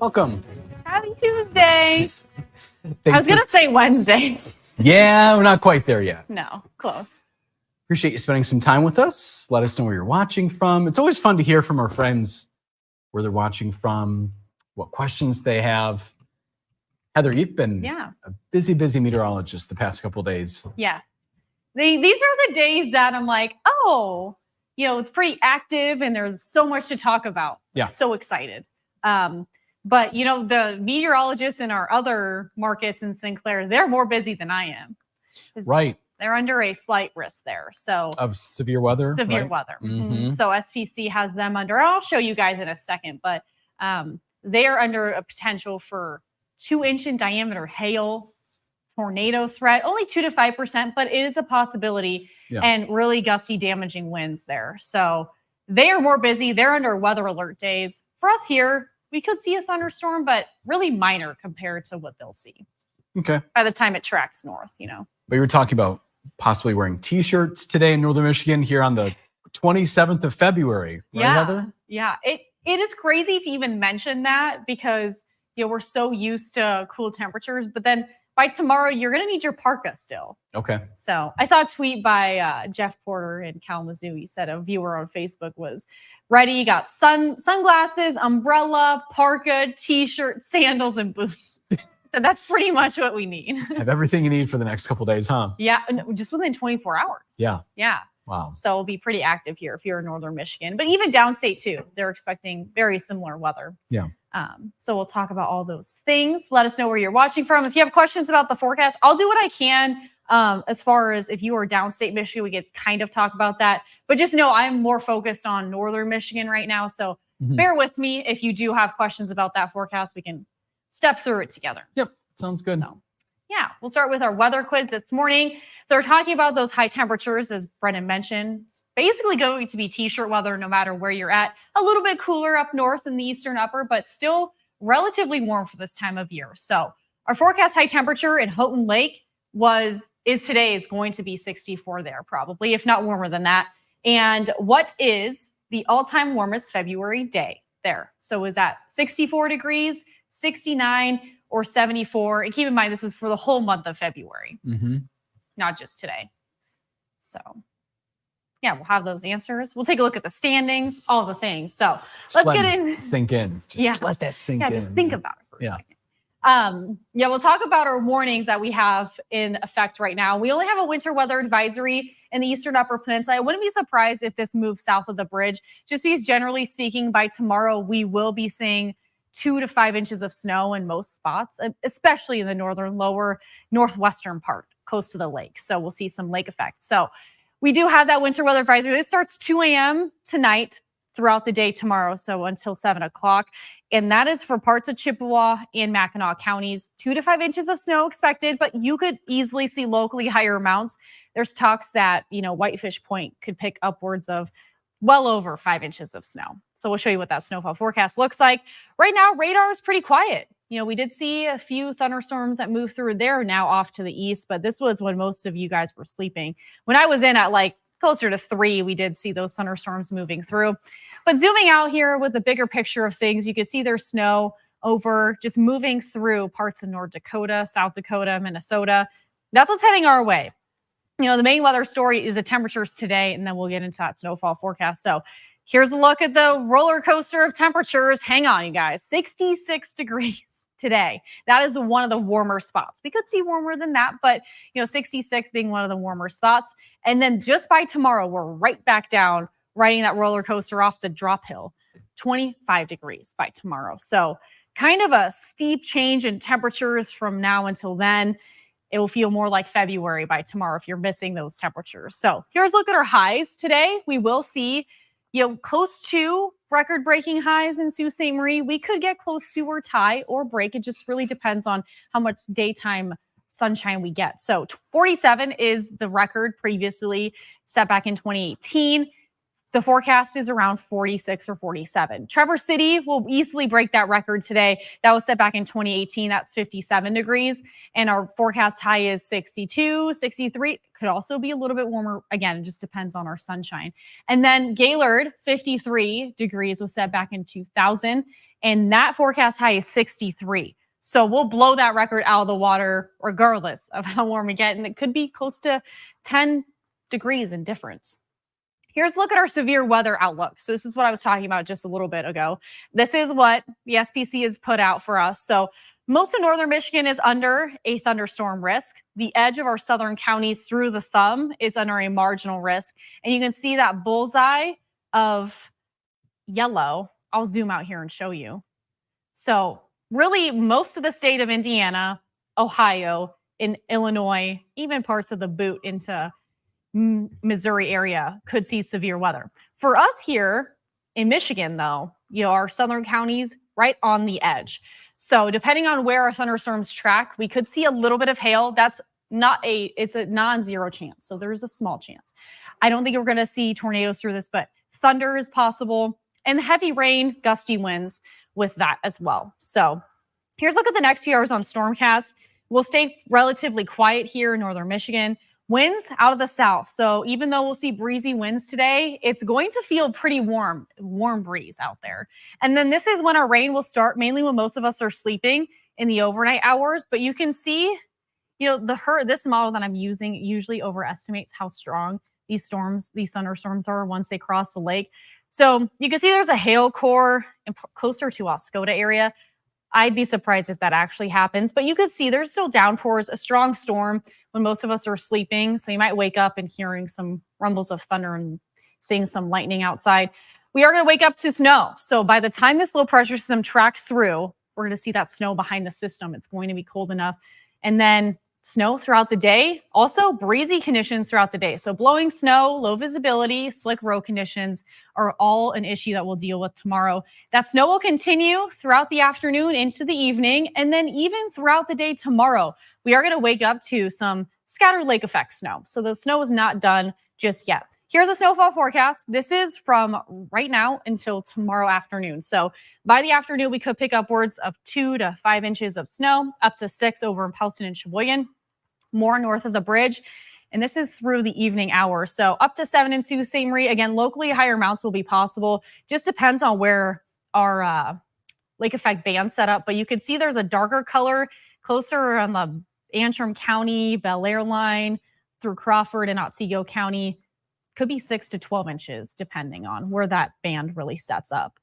Welcome. Happy Tuesday. I was going to say Wednesday. Yeah, we're not quite there yet. No, close. Appreciate you spending some time with us. Let us know where you're watching from. It's always fun to hear from our friends where they're watching from, what questions they have. Heather, you've been a busy meteorologist the past couple of days. Yeah. These are the days that I'm like, oh, it's pretty active and there's so much to talk about. Yeah. So excited. But, the meteorologists in our other markets in Sinclair, they're more busy than I am. Right. They're under a slight risk there. So of severe weather. Severe weather. Mm-hmm. So SPC has them under. I'll show you guys in a second. But they are under a potential for 2-inch in diameter hail, tornado threat, only 2 to 5%, but it is a possibility, and really gusty, damaging winds there. So they are more busy. They're under weather alert days. For us here, we could see a thunderstorm, but really minor compared to what they'll see. Okay. By the time it tracks north, But you were talking about possibly wearing t-shirts today in Northern Michigan here on the 27th of February, right, Heather? Yeah. It is crazy to even mention that because we're so used to cool temperatures, but then by tomorrow you're going to need your parka still. Okay. So I saw a tweet by Jeff Porter in Kalamazoo. He said a viewer on Facebook was ready, got sunglasses, umbrella, parka, t-shirt, sandals, and boots. So that's pretty much what we need. Have everything you need for the next couple of days, huh? Yeah, just within 24 hours. Yeah. Yeah. Wow. So it'll be pretty active here if you're in Northern Michigan, but even downstate too. They're expecting very similar weather. Yeah. So we'll talk about all those things. Let us know where you're watching from. If you have questions about the forecast, I'll do what I can. As far as if you are downstate Michigan, we could kind of talk about that. But just know I'm more focused on Northern Michigan right now. So bear with me. If you do have questions about that forecast, we can step through it together. Yep. Sounds good. So, yeah, we'll start with our weather quiz this morning. So we're talking about those high temperatures, as Brennan mentioned. It's basically going to be t-shirt weather no matter where you're at. A little bit cooler up north in the eastern upper, but still relatively warm for this time of year. So our forecast high temperature in Houghton Lake is today. It's going to be 64 there probably, if not warmer than that. And what is the all-time warmest February day there? So is that 64 degrees, 69, or 74? And keep in mind, this is for the whole month of February, not just today. So yeah, we'll have those answers. We'll take a look at the standings, all the things. So let's get in. Sink in. Just let that sink in. Yeah, just think about it for a second. We'll talk about our warnings that we have in effect right now. We only have a winter weather advisory in the eastern upper peninsula. I wouldn't be surprised if this moves south of the bridge, just because generally speaking, by tomorrow, we will be seeing 2 to 5 inches of snow in most spots, especially in the northern, lower northwestern part, close to the lake. So we'll see some lake effect. So we do have that winter weather advisory. This starts 2 a.m. tonight throughout the day tomorrow, so until 7 o'clock. And that is for parts of Chippewa and Mackinac counties. 2 to 5 inches of snow expected, but you could easily see locally higher amounts. There's talks that, Whitefish Point could pick upwards of well over 5 inches of snow. So we'll show you what that snowfall forecast looks like. Right now, radar is pretty quiet. We did see a few thunderstorms that moved through there, now off to the east, but this was when most of you guys were sleeping. When I was in at closer to 3, we did see those thunderstorms moving through. But zooming out here with the bigger picture of things, you can see there's snow over just moving through parts of North Dakota, South Dakota, Minnesota. That's what's heading our way. The main weather story is the temperatures today, and then we'll get into that snowfall forecast. So here's a look at the roller coaster of temperatures. Hang on, you guys. 66 degrees today. That is one of the warmer spots. We could see warmer than that, but 66 being one of the warmer spots. And then just by tomorrow, we're right back down, riding that roller coaster off the drop hill. 25 degrees by tomorrow. So kind of a steep change in temperatures from now until then. It will feel more like February by tomorrow if you're missing those temperatures. So here's a look at our highs today. We will see, close to record-breaking highs in Sault Ste. Marie. We could get close to or tie or break. It just really depends on how much daytime sunshine we get. So 47 is the record previously set back in 2018. The forecast is around 46 or 47. Traverse City will easily break that record today. That was set back in 2018. That's 57 degrees. And our forecast high is 62, 63. Could also be a little bit warmer. Again, it just depends on our sunshine. And then Gaylord, 53 degrees, was set back in 2000. And that forecast high is 63. So we'll blow that record out of the water regardless of how warm we get. And it could be close to 10 degrees in difference. Here's a look at our severe weather outlook. So this is what I was talking about just a little bit ago. This is what the SPC has put out for us. So most of northern Michigan is under a thunderstorm risk. The edge of our southern counties through the thumb is under a marginal risk. And you can see that bullseye of yellow. I'll zoom out here and show you. So really most of the state of Indiana, Ohio, in Illinois, even parts of the boot into Missouri area could see severe weather. For us here in Michigan, though, our southern counties right on the edge. So depending on where our thunderstorms track, we could see a little bit of hail. It's a non-zero chance. So there's a small chance. I don't think we're going to see tornadoes through this, but thunder is possible and heavy rain, gusty winds with that as well. So here's a look at the next few hours on Stormcast. We'll stay relatively quiet here in northern Michigan. Winds out of the south. So even though we'll see breezy winds today, it's going to feel pretty warm breeze out there. And then this is when our rain will start, mainly when most of us are sleeping in the overnight hours. But you can see, this model that I'm using usually overestimates how strong these thunderstorms are once they cross the lake. So you can see there's a hail core closer to Oscoda area. I'd be surprised if that actually happens, but you could see there's still downpours, a strong storm when most of us are sleeping. So you might wake up and hearing some rumbles of thunder and seeing some lightning outside. We are going to wake up to snow. So by the time this low pressure system tracks through, we're going to see that snow behind the system. It's going to be cold enough. And then snow throughout the day, also breezy conditions throughout the day. So blowing snow, low visibility, slick road conditions are all an issue that we'll deal with tomorrow. That snow will continue throughout the afternoon into the evening, and then even throughout the day tomorrow, we are going to wake up to some scattered lake effect snow. So the snow is not done just yet. Here's a snowfall forecast. This is from right now until tomorrow afternoon. So by the afternoon, we could pick upwards of 2 to 5 inches of snow, up to 6 over in Pelston and Sheboygan, more north of the bridge. And this is through the evening hours. So up to 7 in Sault Ste. Marie. Again, locally higher amounts will be possible. Just depends on where our lake effect band set up. But you can see there's a darker color closer on the Antrim County, Bel Air line through Crawford and Otsego County. Could be 6 to 12 inches, depending on where that band really sets up.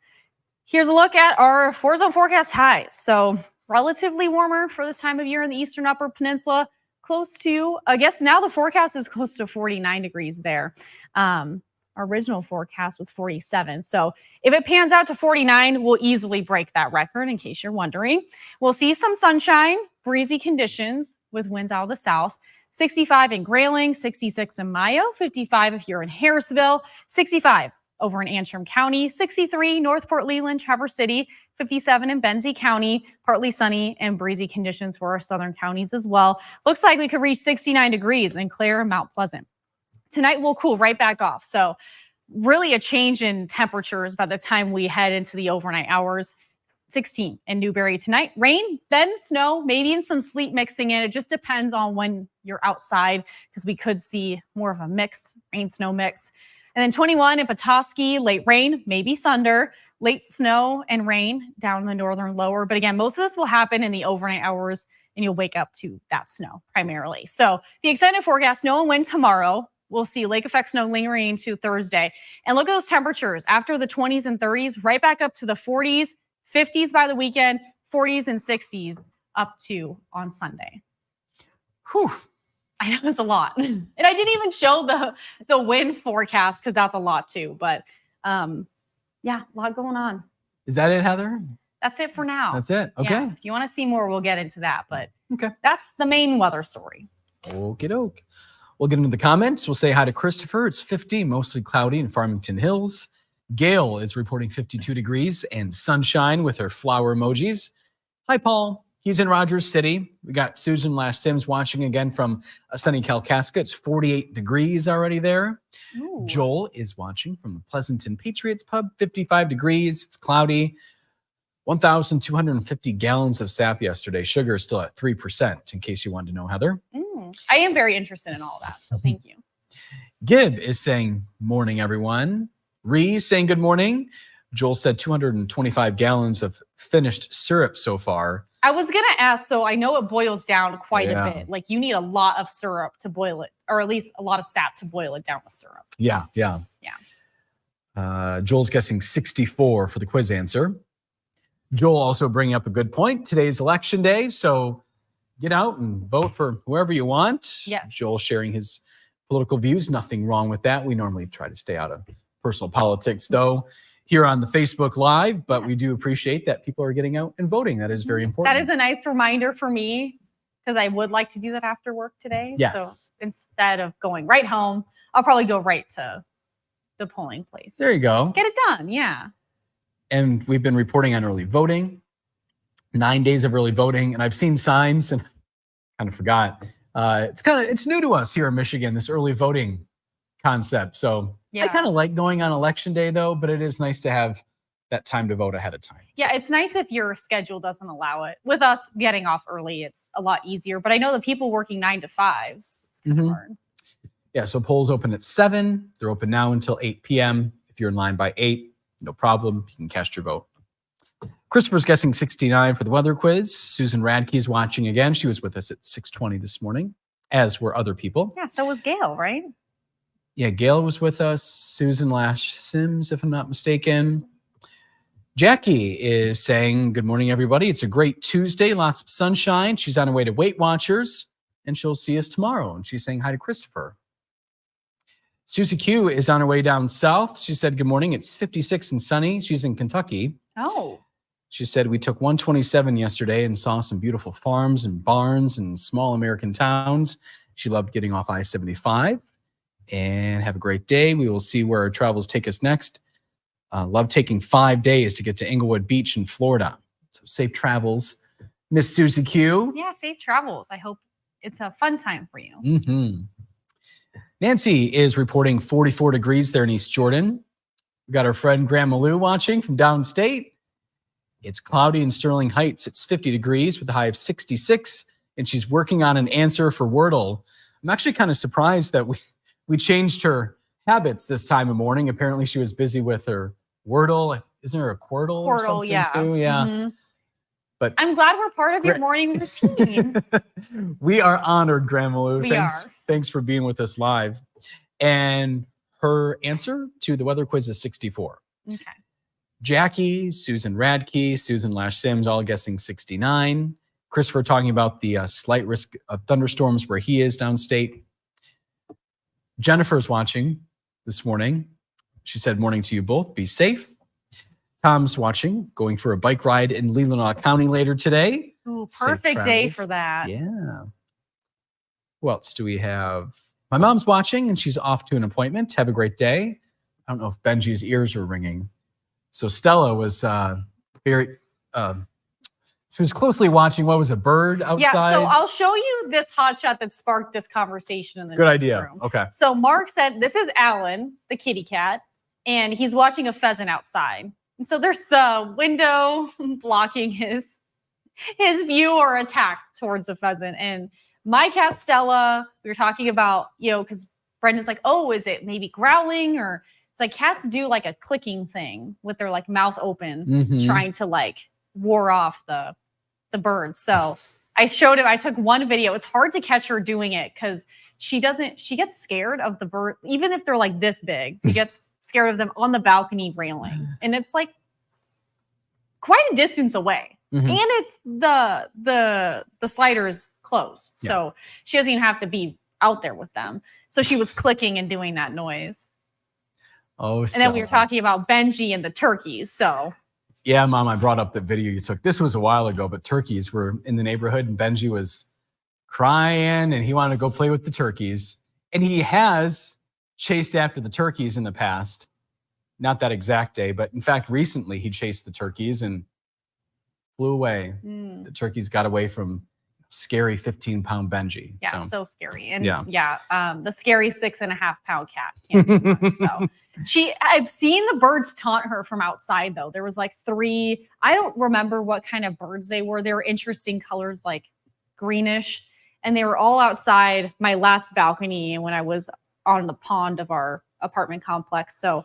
Here's a look at our 4-zone forecast highs. So relatively warmer for this time of year in the eastern upper peninsula, close to, I guess now the forecast is close to 49 degrees there. Our original forecast was 47. So if it pans out to 49, we'll easily break that record, in case you're wondering. We'll see some sunshine, breezy conditions with winds out of the south. 65 in Grayling, 66 in Mayo, 55 if you're in Harrisville, 65 over in Antrim County, 63 Northport, Leland, Traverse City, 57 in Benzie County, partly sunny and breezy conditions for our southern counties as well. Looks like we could reach 69 degrees in Clare and Mount Pleasant. Tonight we'll cool right back off. So really a change in temperatures by the time we head into the overnight hours. 16 in Newberry tonight. Rain, then snow, maybe even some sleet mixing in. It just depends on when you're outside, because we could see more of a mix, rain-snow mix. And then 21 in Petoskey, late rain, maybe thunder, late snow and rain down in the northern lower. But again, most of this will happen in the overnight hours, and you'll wake up to that snow primarily. So the extended forecast, snow and wind tomorrow. We'll see lake effect snow lingering into Thursday. And look at those temperatures. After the 20s and 30s, right back up to the 40s, 50s by the weekend, 40s and 60s up to on Sunday. Whew. I know it's a lot. And I didn't even show the wind forecast because that's a lot too. But yeah, a lot going on. Is that it, Heather? That's it for now. That's it. Okay. Yeah, if you want to see more, we'll get into that. But okay, that's the main weather story. Okie doke. We'll get into the comments. We'll say hi to Christopher. It's 50, mostly cloudy in Farmington Hills. Gail is reporting 52 degrees and sunshine with her flower emojis. Hi, Paul. He's in Rogers City. We got Susan Lash Sims watching again from sunny Kalkaska. It's 48 degrees already there. Ooh. Joel is watching from the Pleasanton Patriots Pub, 55 degrees. It's cloudy. 1,250 gallons of sap yesterday. Sugar is still at 3%, in case you wanted to know, Heather. I am very interested in all of that, so thank you. Gib is saying, morning, everyone. Ree saying good morning. Joel said 225 gallons of finished syrup so far. I was going to ask, so I know it boils down quite a bit. Like you need a lot of syrup to boil it, or at least a lot of sap to boil it down with syrup. Yeah. Joel's guessing 64 for the quiz answer. Joel also bringing up a good point. Today's election day, so get out and vote for whoever you want. Yes. Joel sharing his political views. Nothing wrong with that. We normally try to stay out of personal politics, though, here on the Facebook Live, but we do appreciate that people are getting out and voting. That is very important. That is a nice reminder for me, because I would like to do that after work today. Yes. So instead of going right home, I'll probably go right to the polling place. There you go. Get it done, yeah. And we've been reporting on early voting, 9 days of early voting. And I've seen signs and kind of forgot. It's new to us here in Michigan, this early voting concept. So I kind of like going on election day though, but it is nice to have that time to vote ahead of time. Yeah, it's nice if your schedule doesn't allow it. With us getting off early, it's a lot easier. But I know the people working 9 to 5s, it's kind of hard. Yeah, so polls open at 7. They're open now until 8 p.m. If you're in line by 8, no problem. You can cast your vote. Christopher's guessing 69 for the weather quiz. Susan Radke's watching again. She was with us at 6:20 this morning, as were other people. Yeah, so was Gail, right? Yeah, Gail was with us. Susan Sims, if I'm not mistaken. Jackie is saying, good morning, everybody. It's a great Tuesday, lots of sunshine. She's on her way to Weight Watchers, and she'll see us tomorrow. And she's saying hi to Christopher. Susie Q is on her way down south. She said, good morning. It's 56 and sunny. She's in Kentucky. Oh. She said, we took 127 yesterday and saw some beautiful farms and barns and small American towns. She loved getting off I-75. And have a great day. We will see where our travels take us next. Love taking 5 days to get to Englewood Beach in Florida. So safe travels, Miss Susie Q. Yeah, safe travels. I hope it's a fun time for you. Nancy is reporting 44 degrees there in East Jordan. We got our friend Grandma Lou watching from downstate. It's cloudy in Sterling Heights. It's 50 degrees with a high of 66, and she's working on an answer for Wordle. I'm actually kind of surprised that we changed her habits this time of morning. Apparently she was busy with her Wordle. Isn't there a Quirtle or something too? Yeah. But I'm glad we're part of your morning routine. We are honored, Grandma Lou. Thanks. Thanks for being with us live. And her answer to the weather quiz is 64. Okay. Jackie, Susan Radke, Susan Sims, all guessing 69. Christopher talking about the slight risk of thunderstorms where he is downstate. Jennifer's watching this morning. She said, morning to you both. Be safe. Tom's watching, going for a bike ride in Leelanau County later today. Ooh, perfect day for that. Yeah. Who else do we have? My mom's watching, and she's off to an appointment. Have a great day. I don't know if Benji's ears are ringing. So Stella was she was closely watching. What was a bird outside? Yeah, so I'll show you this hotshot that sparked this conversation in the Good next idea. room. Okay. So Mark said, this is Alan, the kitty cat, and he's watching a pheasant outside. And so there's the window blocking his view or attack towards the pheasant. And my cat Stella, we were talking about, because Brendan's like, oh, is it maybe growling? Or it's like cats do like a clicking thing with their like mouth open, trying to like ward off the birds. So I showed him, I took one video. It's hard to catch her doing it because she gets scared of the bird, even if they're like this big. She gets scared of them on the balcony railing. And it's like quite a distance away. And it's the sliders closed. Yeah. So she doesn't even have to be out there with them. So she was clicking and doing that noise. Oh, and then we were talking about Benji and the turkeys. So yeah, Mom, I brought up the video you took. This was a while ago, but turkeys were in the neighborhood and Benji was crying and he wanted to go play with the turkeys. And he has chased after the turkeys in the past. Not that exact day, but in fact, recently he chased the turkeys and flew away. The turkeys got away from scary 15-pound Benji. Yeah, so scary. And the scary 6.5-pound cat can't do much. So I've seen the birds taunt her from outside though. There was like 3, I don't remember what kind of birds they were. They were interesting colors, like greenish. And they were all outside my last balcony when I was on the pond of our apartment complex. So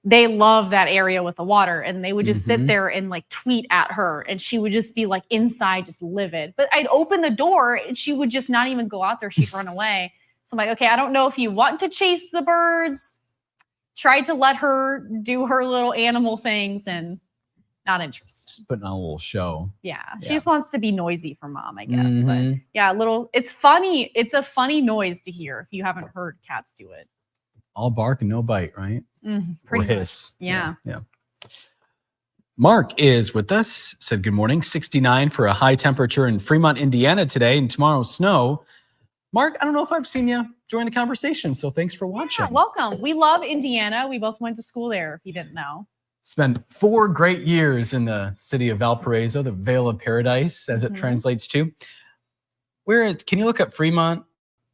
they love that area with the water and they would just sit there and like tweet at her and she would just be like inside just livid. But I'd open the door and she would just not even go out there. She'd run away. So I'm like, okay, I don't know if you want to chase the birds. Tried to let her do her little animal things and not interested. Just putting on a little show. Yeah. She just wants to be noisy for Mom, I guess. But yeah, it's funny. It's a funny noise to hear if you haven't heard cats do it. All bark and no bite, right? Or hiss. Yeah. Mark is with us. Said good morning. 69 for a high temperature in Fremont, Indiana today, and tomorrow snow. Mark, I don't know if I've seen you join the conversation, so thanks for watching. Yeah, welcome. We love Indiana. We both went to school there, if you didn't know. Spent 4 great years in the city of Valparaiso, the Vale of Paradise, as it translates to. Can you look up Fremont?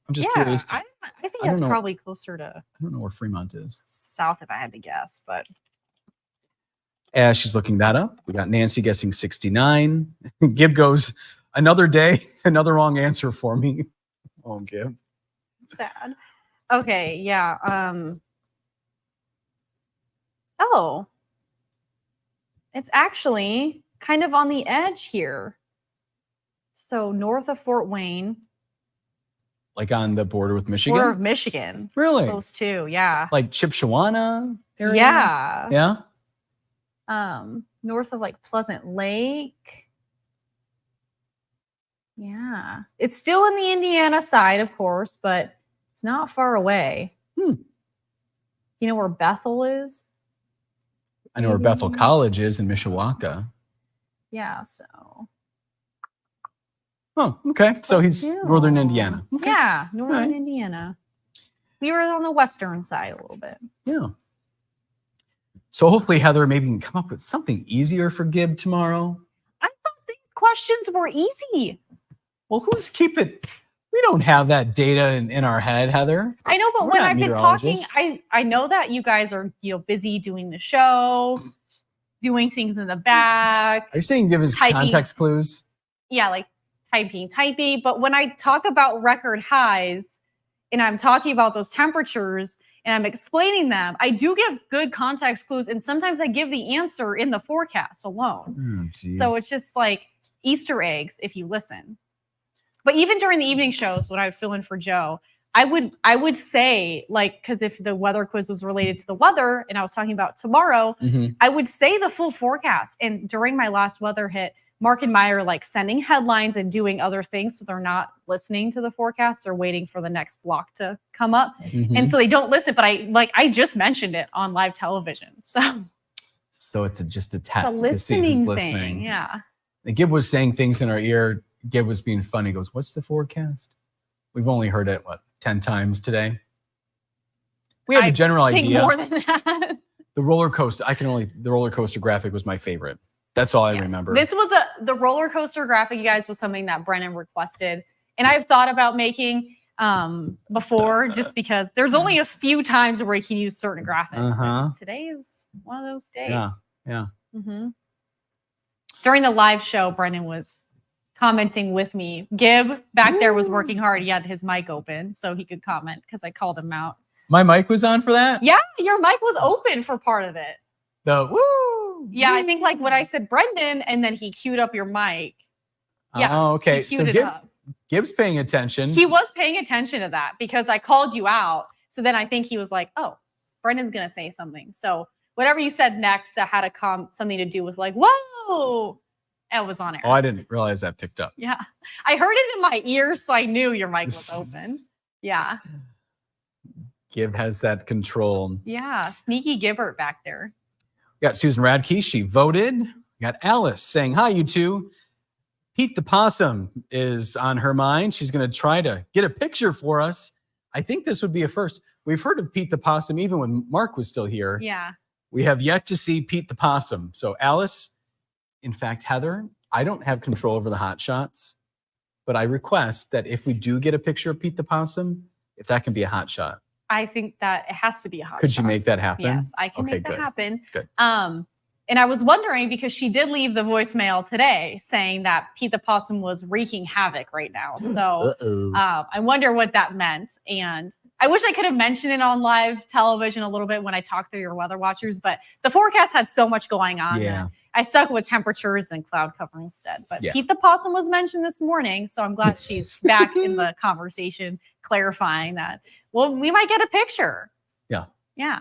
I'm just curious. I think that's probably closer to. I don't know where Fremont is. South, if I had to guess, but. As she's looking that up, we got Nancy guessing 69. Gib goes, another day, another wrong answer for me. Oh, Gib. Sad. Okay, yeah. Oh. It's actually kind of on the edge here. So north of Fort Wayne. Like on the border with Michigan? Border of Michigan. Really? Close to, yeah. Like Chippewana area? Yeah. Yeah? North of like Pleasant Lake. Yeah. It's still in the Indiana side, of course, but it's not far away. You know where Bethel is? I know where Bethel College is in Mishawaka. Yeah, so. Oh, okay. So he's northern Indiana. Okay. Yeah, northern Indiana. We were on the western side a little bit. Yeah. So hopefully, Heather, maybe can come up with something easier for Gib tomorrow. I thought these questions were easy. Well, who's keeping... We don't have that data in our head, Heather. I know, but when I've been talking, I know that you guys are busy doing the show, doing things in the back. Are you saying give us context clues? Yeah, like typing. But when I talk about record highs and I'm talking about those temperatures and I'm explaining them, I do give good context clues. And sometimes I give the answer in the forecast alone. So it's just like Easter eggs if you listen. But even during the evening shows, when I would fill in for Joe, I would say, like, because if the weather quiz was related to the weather and I was talking about tomorrow, I would say the full forecast. And during my last weather hit, Mark and Maya are like sending headlines and doing other things. So they're not listening to the forecast. They're waiting for the next block to come up. And so they don't listen. But I just mentioned it on live television. So it's just a test. It's a listening thing. Yeah. And Gib was saying things in our ear. Gib was being funny. He goes, what's the forecast? We've only heard it, 10 times today? We have a general idea. More than that. The roller coaster, the roller coaster graphic was my favorite. That's all I remember. This was the roller coaster graphic, you guys, was something that Brennan requested. And I've thought about making before, just because there's only a few times where you can use certain graphics. Today is one of those days. Yeah. During the live show, Brennan was commenting with me. Gib back there was working hard. He had his mic open so he could comment because I called him out. My mic was on for that? Yeah, your mic was open for part of it. The woo! Yeah, I think like when I said Brendan and then he queued up your mic. Yeah. Oh, okay. So Gib's paying attention. He was paying attention to that because I called you out. So then I think he was like, oh, Brendan's going to say something. So whatever you said next that had something to do with like, whoa. It was on air. Oh, I didn't realize that picked up. Yeah. I heard it in my ears, so I knew your mic was open. Yeah. Gib has that control. Yeah. Sneaky Gibbert back there. We got Susan Radke. She voted. We got Alice saying, hi, you two. Pete the Possum is on her mind. She's going to try to get a picture for us. I think this would be a first. We've heard of Pete the Possum even when Mark was still here. Yeah. We have yet to see Pete the Possum. So Alice... In fact, Heather, I don't have control over the hot shots, but I request that if we do get a picture of Pete the Possum, if that can be a hot shot. I think that it has to be a hot shot. Could you make that happen? Yes, I can make that happen. Good. And I was wondering because she did leave the voicemail today saying that Pete the Possum was wreaking havoc right now. So I wonder what that meant. And I wish I could have mentioned it on live television a little bit when I talked through your weather watchers, but the forecast had so much going on. Yeah. I stuck with temperatures and cloud cover instead. But Pete the Possum was mentioned this morning, so I'm glad she's back in the conversation, clarifying that. Well, we might get a picture. Yeah.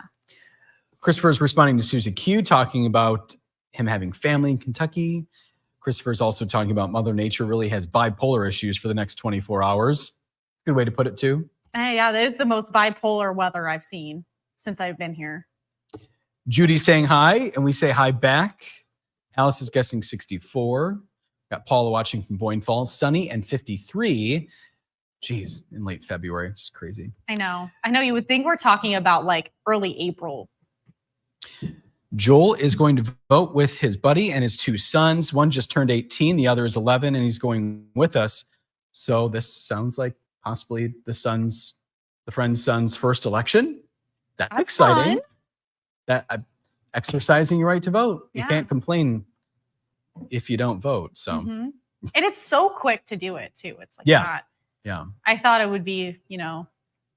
Christopher's responding to Susie Q, talking about him having family in Kentucky. Christopher's also talking about Mother Nature really has bipolar issues for the next 24 hours. Good way to put it, too. Yeah, that is the most bipolar weather I've seen since I've been here. Judy's saying hi, and we say hi back. Alice is guessing 64. Got Paula watching from Boyne Falls, sunny and 53. Geez, in late February. It's crazy. I know. You would think we're talking about like early April. Joel is going to vote with his buddy and his 2 sons. One just turned 18, the other is 11, and he's going with us. So this sounds like possibly the friend's son's first election. That's exciting. Fun. That exercising your right to vote. Yeah. You can't complain if you don't vote. So, And it's so quick to do it too. It's like yeah. I thought it would be,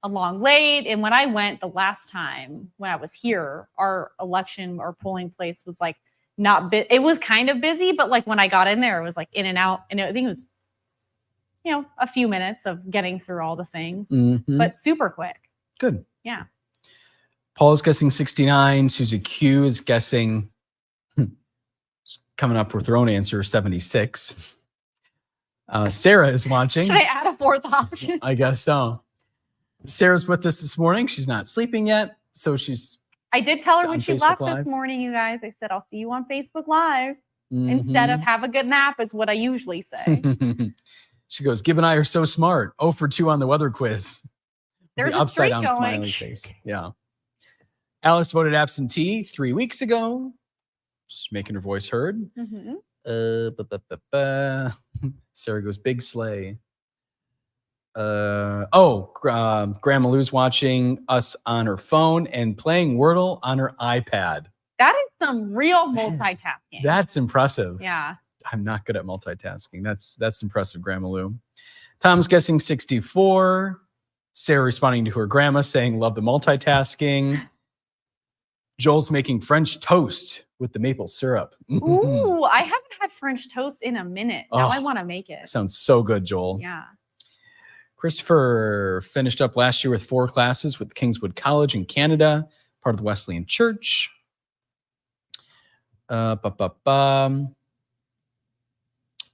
a long wait. And when I went the last time when I was here, our polling place was like it was kind of busy, but like when I got in there, it was like in and out. And I think it was, a few minutes of getting through all the things, but super quick. Good. Yeah. Paul is guessing 69. Susie Q is guessing, coming up with her own answer, 76. Sarah is watching. Should I add a 4th option? I guess so. Sarah's with us this morning. She's not sleeping yet, so I did tell her when she left Live. this morning, you guys. I said, I'll see you on Facebook Live instead of have a good nap is what I usually say. She goes, Gib and I are so smart. 0 for 2 on the weather quiz. There's the a streak upside down going. smiley face. Yeah. Alice voted absentee 3 weeks ago. She's making her voice heard. Sarah goes, big sleigh. Grandma Lou's watching us on her phone and playing Wordle on her iPad. That is some real multitasking. That's impressive. Yeah. I'm not good at multitasking. That's impressive, Grandma Lou. Tom's guessing 64. Sarah responding to her grandma saying, love the multitasking. Joel's making French toast with the maple syrup. Ooh, I haven't had French toast in a minute. Now I want to make it. Sounds so good, Joel. Yeah. Christopher finished up last year with 4 classes with Kingswood College in Canada, part of the Wesleyan Church.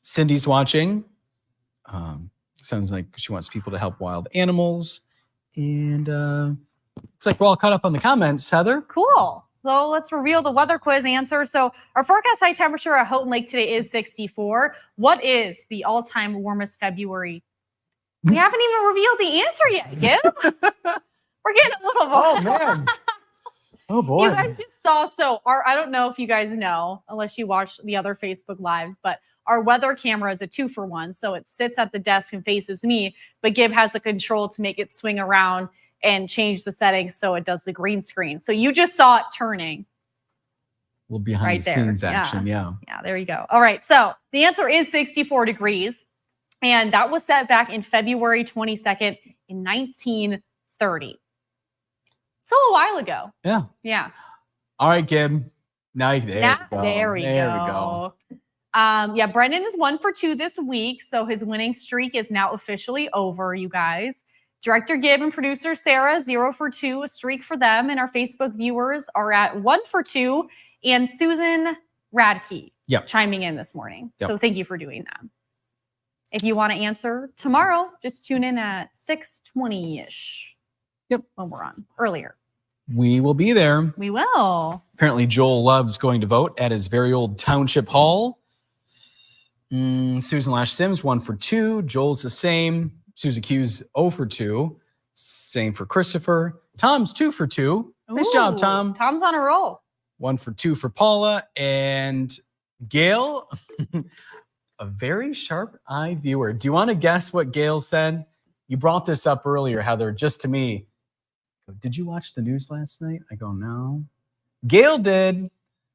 Cindy's watching. Sounds like she wants people to help wild animals. And it's like we're all caught up on the comments, Heather. Cool. So let's reveal the weather quiz answer. So our forecast high temperature at Houghton Lake today is 64. What is the all-time warmest February? We haven't even revealed the answer yet, Gib. We're getting a little more. Oh, man. Oh, boy. You guys just saw, I don't know if you guys know, unless you watch the other Facebook Lives, but our weather camera is a 2-for-1. So it sits at the desk and faces me, but Gib has a control to make it swing around and change the settings so it does the green screen. So you just saw it turning. A little behind the scenes action, yeah. Yeah, there you go. All right, so the answer is 64 degrees. And that was set back in February 22nd in 1930. So a while ago. Yeah. Yeah. All right, Gib. There we go. There we go. Brendan is 1 for 2 this week. So his winning streak is now officially over, you guys. Director Gib and producer Sarah, 0 for 2, a streak for them. And our Facebook viewers are at 1 for 2. And Susan Radke chiming in this morning. So thank you for doing that. If you want to answer tomorrow, just tune in at 6:20-ish. Yep. When we're on earlier. We will be there. We will. Apparently, Joel loves going to vote at his very old township hall. Susan Lash Sims, 1 for 2. Joel's the same. Susie Q's 0 for 2. Same for Christopher. Tom's 2 for 2. Nice job, Tom. Tom's on a roll. 1 for 2 for Paula. And Gail, a very sharp eye viewer. Do you want to guess what Gail said? You brought this up earlier, Heather, just to me. Did you watch the news last night? I go, no. Gail did,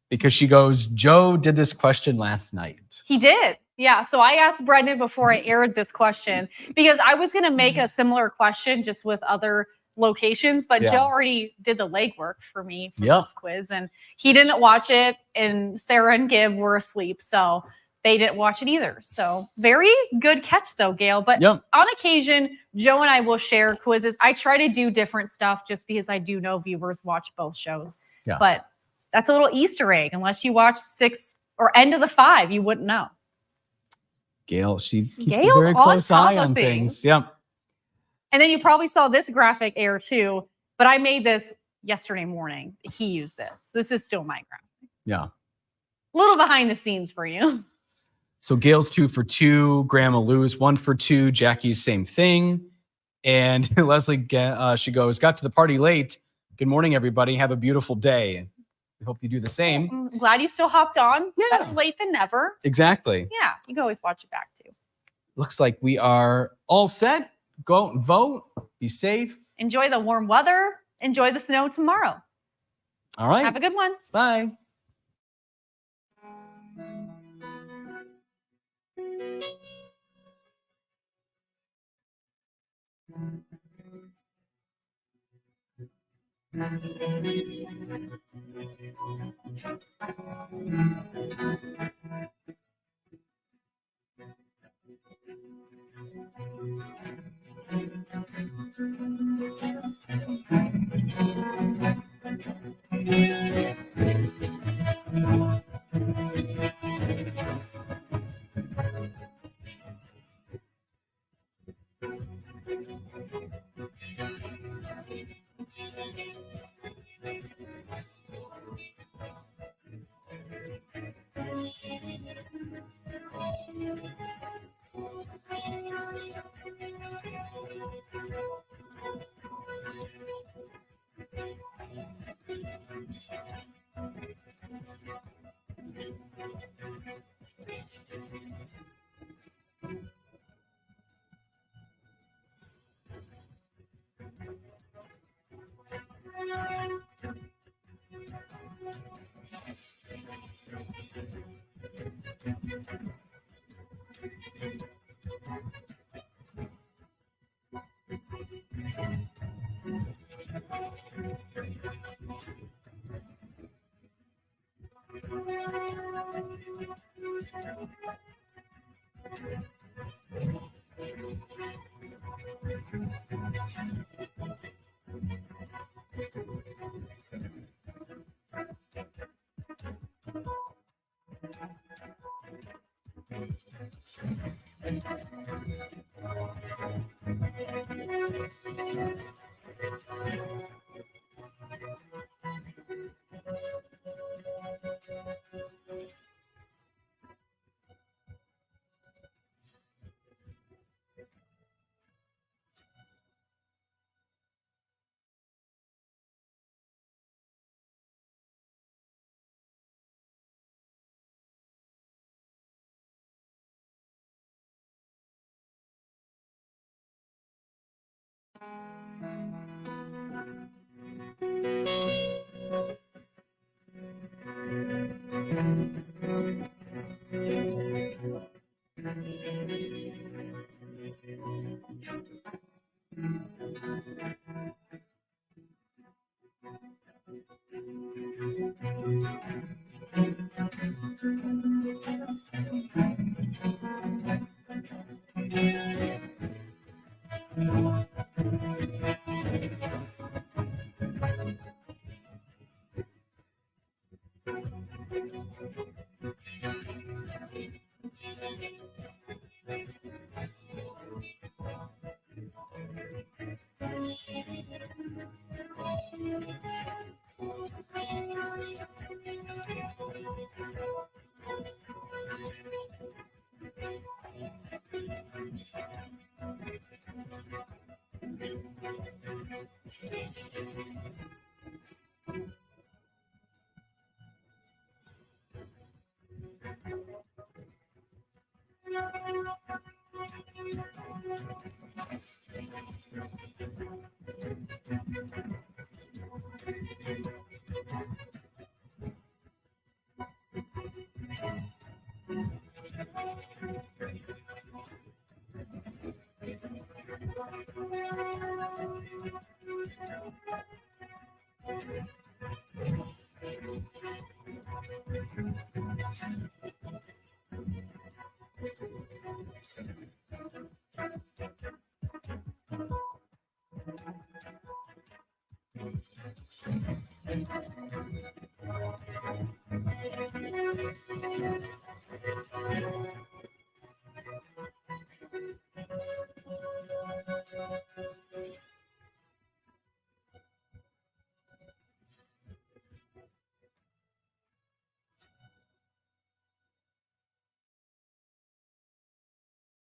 because she goes, Joe did this question last night. He did. Yeah. So I asked Brendan before I aired this question, because I was going to make a similar question just with other locations, but Joe already did the legwork for me for this quiz, and he didn't watch it, and Sarah and Gib were asleep. So they didn't watch it either. So very good catch though, Gail. But on occasion, Joe and I will share quizzes. I try to do different stuff just because I do know viewers watch both shows. Yeah. But that's a little Easter egg. Unless you watch 6 or end of the 5, you wouldn't know. Gail, she keeps a very close eye on things. Yep. And then you probably saw this graphic air too, but I made this yesterday morning. He used this. This is still my graphic. Yeah. A little behind the scenes for you. So Gail's 2 for 2, Grandma Lou's 1 for 2, Jackie's same thing. And Leslie, she goes, got to the party late. Good morning, everybody. Have a beautiful day. hope you do the same. I'm glad you still hopped on. Yeah. Better late than never. Exactly. Yeah, you can always watch it back too. Looks like we are all set. Go out and vote. Be safe. Enjoy the warm weather. Enjoy the snow tomorrow. All right. Have a good one. Bye.